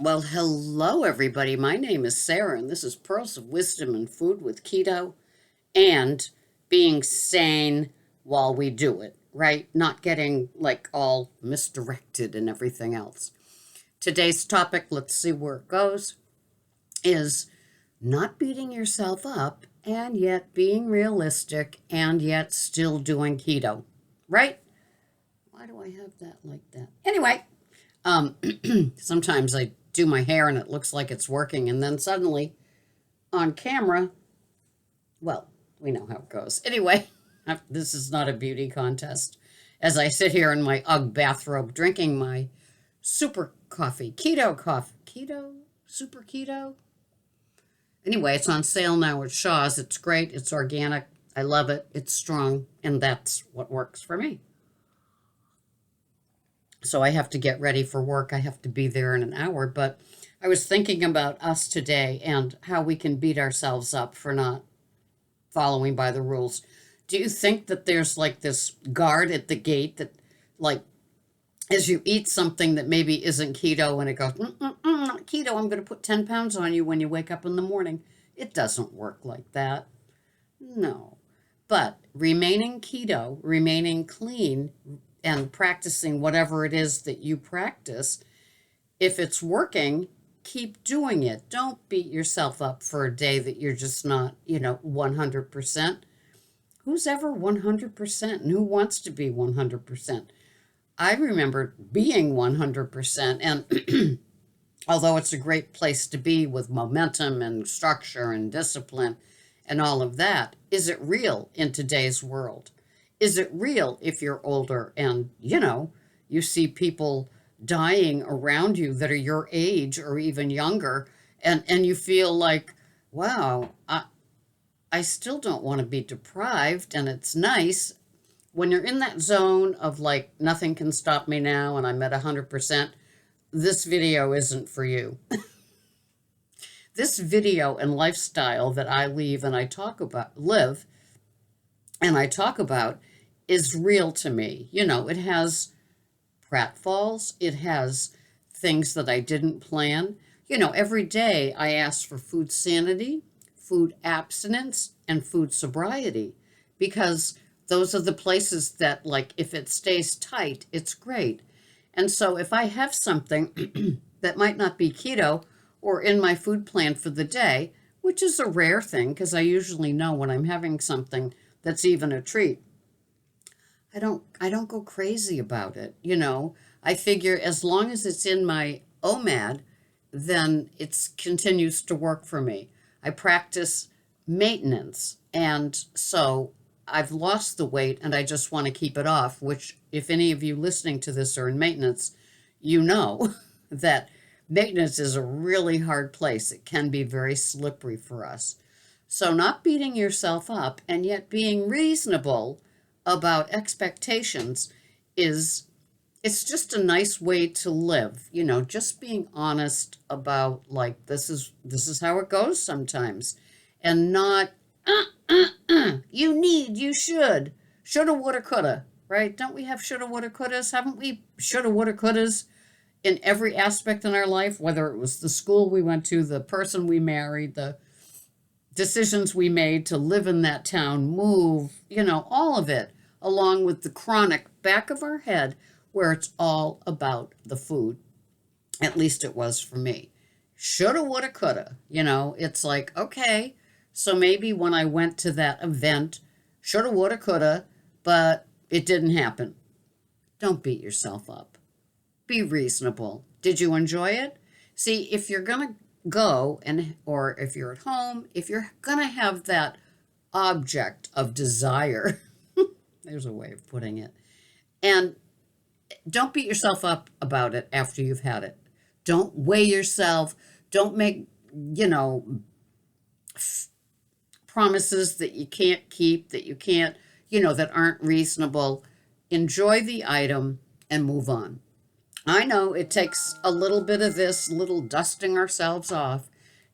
Well, hello, everybody. My name is Sarah, and this is Pearls of Wisdom and Food with Keto and being sane while we do it, right? Not getting like all misdirected and everything else. Today's topic, let's see where it goes, is not beating yourself up and yet being realistic and yet still doing keto, right? Why do I have that like that? Anyway, um, sometimes I do my hair and it looks like it's working, and then suddenly on camera, well, we know how it goes. Anyway, this is not a beauty contest. As I sit here in my UGG bathrobe drinking my super coffee, keto, super keto. Anyway, it's on sale now at Shaw's. It's great, it's organic, I love it, it's strong, and that's what works for me. So I have to get ready for work. I have to be there in an hour. But I was thinking about us today and how we can beat ourselves up for not following by the rules. Do you think that there's like this guard at the gate that, like, as you eat something that maybe isn't keto and it goes, not keto, I'm going to put 10 pounds on you when you wake up in the morning? It doesn't work like that. No. But remaining keto, remaining clean, and practicing whatever it is that you practice, if it's working, keep doing it. Don't beat yourself up for a day that you're just not, 100%. Who's ever 100% and who wants to be 100%? I remember being 100%, and although it's a great place to be with momentum and structure and discipline and all of that, is it real in today's world? Is it real if you're older and, you see people dying around you that are your age or even younger, and you feel like, wow, I still don't want to be deprived, and it's nice when you're in that zone of like, nothing can stop me now and I'm at 100%. This video isn't for you. This video and lifestyle that I live and I talk about is real to me. It has pratfalls, it has things that I didn't plan. Every day I ask for food sanity, food abstinence, and food sobriety because those are the places that, like, if it stays tight, it's great. And so if I have something that might not be keto or in my food plan for the day, which is a rare thing because I usually know when I'm having something that's even a treat, I don't go crazy about it. I figure as long as it's in my OMAD, then it continues to work for me. I practice maintenance, and so I've lost the weight and I just want to keep it off, which if any of you listening to this are in maintenance, you know that maintenance is a really hard place. It can be very slippery for us. So not beating yourself up and yet being reasonable about expectations is it's just a nice way to live, just being honest about, like, this is how it goes sometimes, and not you shoulda, woulda, coulda, right? Don't we have shoulda, woulda, couldas? Haven't we shoulda, woulda, couldas in every aspect in our life, whether it was the school we went to, the person we married, the decisions we made to live in that town, move, all of it, along with the chronic back of our head where it's all about the food. At least it was for me. Shoulda, woulda, coulda. It's like, okay, so maybe when I went to that event, shoulda, woulda, coulda, but it didn't happen. Don't beat yourself up. Be reasonable. Did you enjoy it? See, if you're going to go or if you're at home, if you're going to have that object of desire, there's a way of putting it, and don't beat yourself up about it after you've had it. Don't weigh yourself. Don't make, promises that you can't keep, that you can't, that aren't reasonable. Enjoy the item and move on. I know it takes a little bit of this, little dusting ourselves off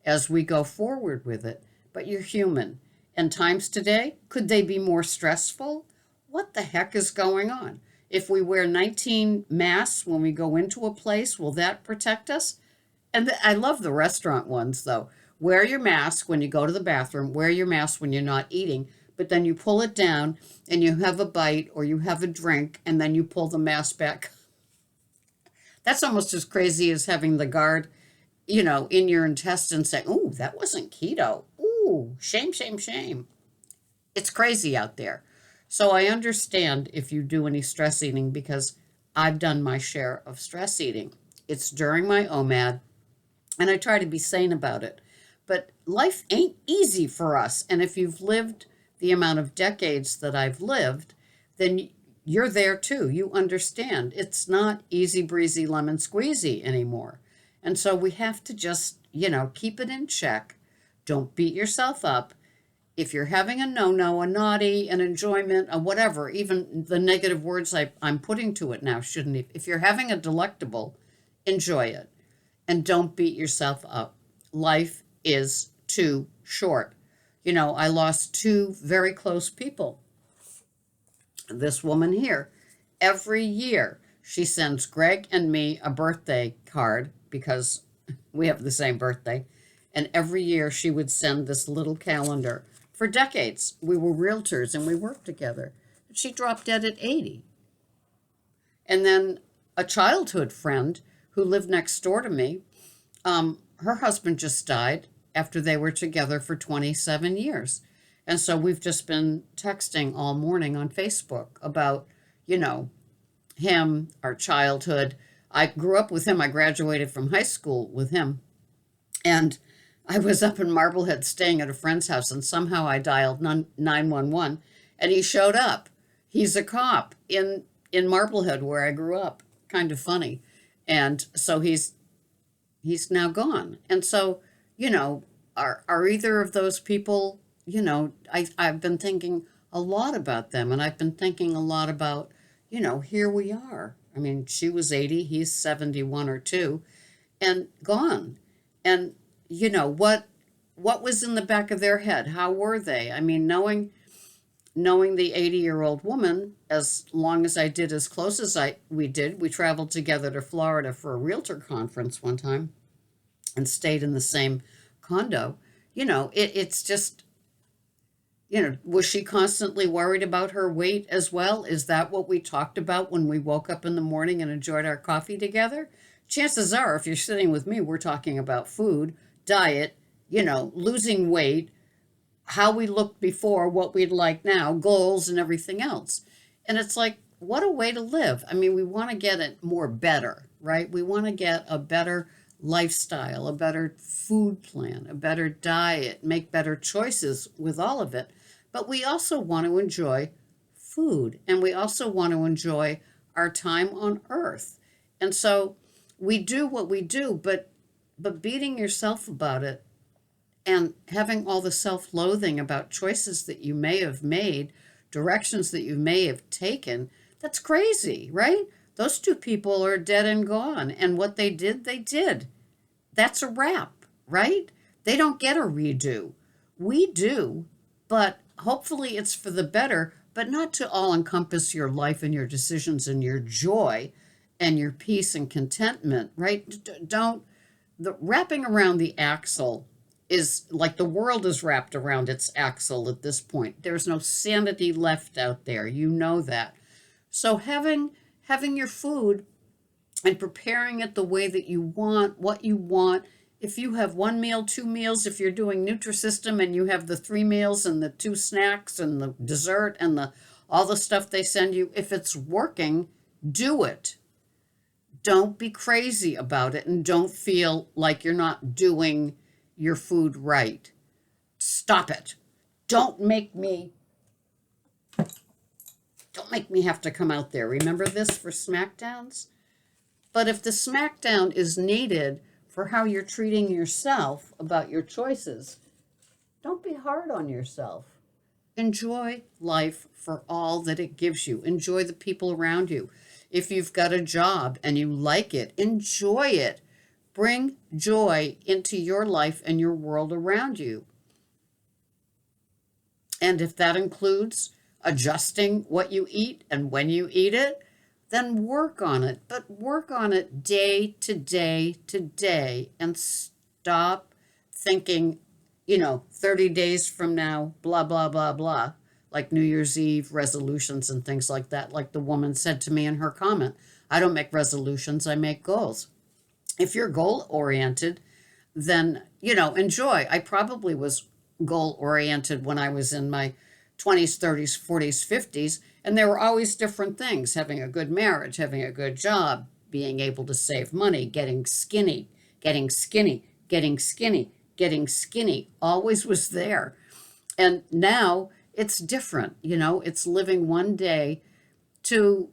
as we go forward with it, but you're human. And times today, could they be more stressful? What the heck is going on? If we wear 19 masks when we go into a place, will that protect us? And I love the restaurant ones, though. Wear your mask when you go to the bathroom, wear your mask when you're not eating, but then you pull it down and you have a bite or you have a drink and then you pull the mask back. That's almost as crazy as having the guard, in your intestines saying, "Ooh, that wasn't keto. Ooh, shame, shame, shame." It's crazy out there. So I understand if you do any stress eating because I've done my share of stress eating. It's during my OMAD, and I try to be sane about it. But life ain't easy for us. And if you've lived the amount of decades that I've lived, then you're there too. You understand. It's not easy breezy lemon squeezy anymore. And so we have to just, keep it in check. Don't beat yourself up. If you're having a no-no, a naughty, an enjoyment, a whatever, even the negative words I'm putting to it now shouldn't. If you're having a delectable, enjoy it. And don't beat yourself up. Life is too short. I lost two very close people. This woman here, every year, she sends Greg and me a birthday card because we have the same birthday. And every year she would send this little calendar. For decades, we were realtors and we worked together. She dropped dead at 80. And then a childhood friend who lived next door to me, her husband just died after they were together for 27 years. And so we've just been texting all morning on Facebook about, him, our childhood. I grew up with him. I graduated from high school with him. And I was up in Marblehead staying at a friend's house, and somehow I dialed 911, and he showed up. He's a cop in Marblehead where I grew up. Kind of funny. And so he's now gone. And so, are either of those people, I've been thinking a lot about them, and I've been thinking a lot about, here we are. I mean, she was 80, he's 71 or 2, and gone. And, what was in the back of their head? How were they? I mean, knowing the 80-year-old woman, as long as I did, as close as we did, we traveled together to Florida for a realtor conference one time and stayed in the same condo. It's just, was she constantly worried about her weight as well? Is that what we talked about when we woke up in the morning and enjoyed our coffee together? Chances are, if you're sitting with me, we're talking about food, diet, losing weight, how we looked before, what we'd like now, goals and everything else. And it's like, what a way to live. I mean, we want to get it more better, right? We want to get a better lifestyle, a better food plan, a better diet, make better choices with all of it. But we also want to enjoy food, and we also want to enjoy our time on earth. And so we do what we do, but beating yourself about it and having all the self-loathing about choices that you may have made, directions that you may have taken, that's crazy, right? Those two people are dead and gone, and what they did, they did. That's a wrap, right? They don't get a redo. We do, but hopefully it's for the better, but not to all encompass your life and your decisions and your joy and your peace and contentment, right? Don't, the wrapping around the axle is like the world is wrapped around its axle at this point. There's no sanity left out there. You know that. So having your food and preparing it the way that you want, what you want. If you have one meal, 2 meals, if you're doing Nutrisystem and you have the 3 meals and the 2 snacks and the dessert and all the stuff they send you, if it's working, do it. Don't be crazy about it, and don't feel like you're not doing your food right. Stop it. Don't make me have to come out there. Remember this for SmackDowns? But if the SmackDown is needed for how you're treating yourself about your choices, don't be hard on yourself. Enjoy life for all that it gives you. Enjoy the people around you. If you've got a job and you like it, enjoy it. Bring joy into your life and your world around you. And if that includes adjusting what you eat and when you eat it, then work on it. But work on it day to day to day and stop thinking, 30 days from now, blah, blah, blah, blah, like New Year's Eve resolutions and things like that. Like the woman said to me in her comment, I don't make resolutions, I make goals. If you're goal oriented, then, enjoy. I probably was goal oriented when I was in my 20s, 30s, 40s, 50s, and there were always different things: having a good marriage, having a good job, being able to save money, getting skinny, getting skinny, getting skinny, getting skinny, always was there. And now it's different, it's living one day to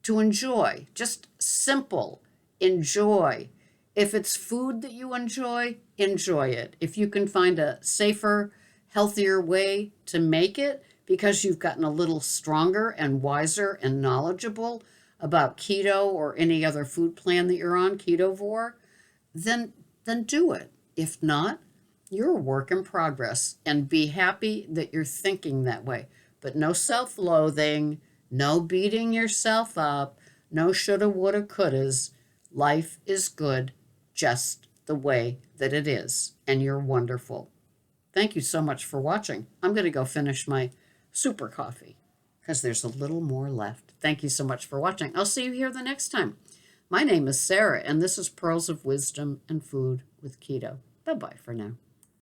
enjoy, just simple enjoy. If it's food that you enjoy it. If you can find a safer, healthier way to make it because you've gotten a little stronger and wiser and knowledgeable about keto or any other food plan that you're on, ketovore, then do it. If not, you're a work in progress, and be happy that you're thinking that way. But no self-loathing, no beating yourself up, no shoulda, woulda, couldas. Life is good just the way that it is, and you're wonderful. Thank you so much for watching. I'm going to go finish my super coffee because there's a little more left. Thank you so much for watching. I'll see you here the next time. My name is Sarah, and this is Pearls of Wisdom and Food with Keto. Bye-bye for now.